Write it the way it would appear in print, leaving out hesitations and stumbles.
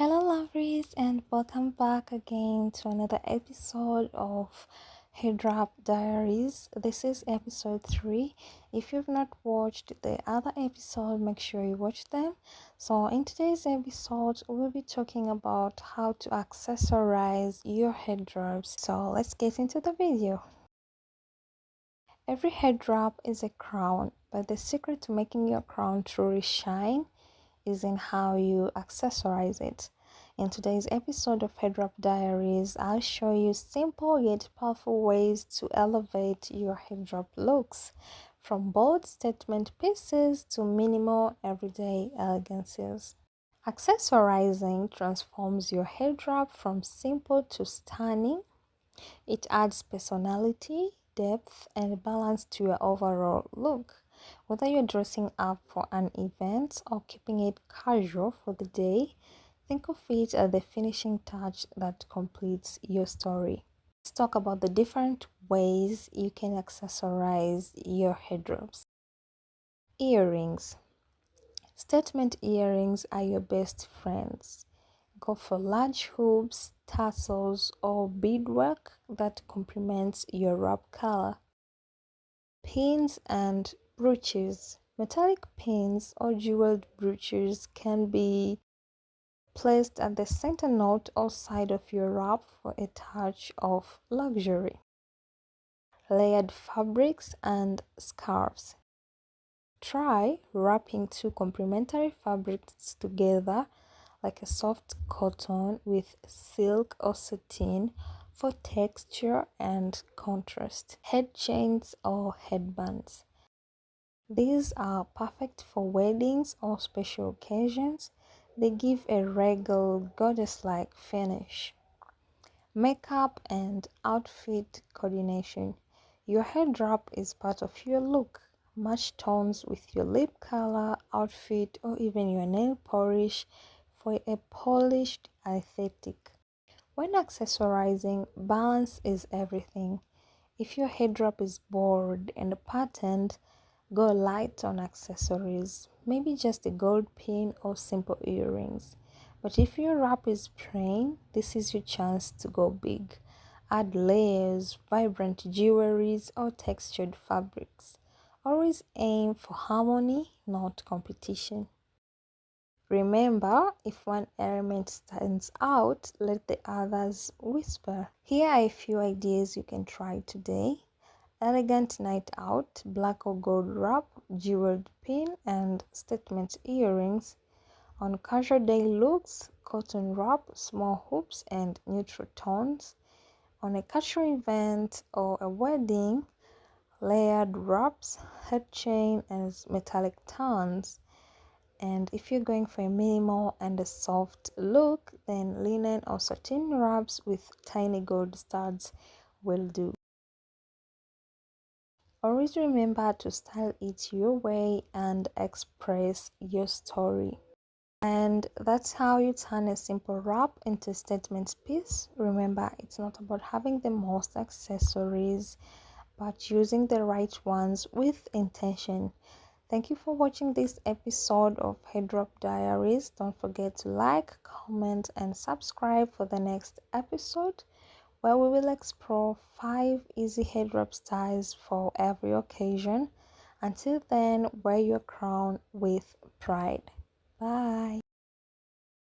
Hello, lovers, and welcome back again to another episode of Hijab Diaries. This is episode 3. If you've not watched the other episode, make sure you watch them. So, in today's episode, we'll be talking about how to accessorize your headdrops. So, let's get into the video. Every headdrop is a crown, but the secret to making your crown truly shine is in how you accessorize it. In today's episode of Headdrop Diaries, I'll show you simple yet powerful ways to elevate your headdrop looks, from bold statement pieces to minimal everyday elegances. Accessorizing transforms your headdrop from simple to stunning. It adds personality, depth, and balance to your overall look. Whether you're dressing up for an event or keeping it casual for the day, think of it as the finishing touch that completes your story. Let's talk about the different ways you can accessorize your headdrops. Earrings. Statement earrings are your best friends. Go for large hoops, tassels, or beadwork that complements your wrap color. Pins and brooches. Metallic pins or jeweled brooches can be placed at the center knot or side of your wrap for a touch of luxury. Layered fabrics and scarves. Try wrapping two complementary fabrics together like a soft cotton with silk or satin for texture and contrast. Head chains or headbands. These are perfect for weddings or special occasions. They give a regal, goddess-like finish. Makeup and outfit coordination. Your headdrop is part of your look. Match tones with your lip color, outfit, or even your nail polish for a polished aesthetic. When accessorizing, balance is everything. If your headdrop is bold and patterned, go light on accessories, maybe just a gold pin or simple earrings. But if your wrap is plain, this is your chance to go big. Add layers, vibrant jewelries, or textured fabrics. Always aim for harmony, not competition. Remember, if one element stands out, let the others whisper. Here are a few ideas you can try today. Elegant night out, black or gold wrap, jeweled pin, and statement earrings. On casual day looks, cotton wrap, small hoops, and neutral tones. On a casual event or a wedding, layered wraps, head chain, and metallic tones. And if you're going for a minimal and a soft look, then linen or satin wraps with tiny gold studs will do. Always remember to style it your way and express your story. And that's how you turn a simple wrap into a statement piece. Remember, it's not about having the most accessories, but using the right ones with intention. Thank you for watching this episode of Headdrop Diaries. Don't forget to like, comment, and subscribe for the next episode, where we will explore 5 easy headdrop styles for every occasion. Until then, wear your crown with pride. Bye.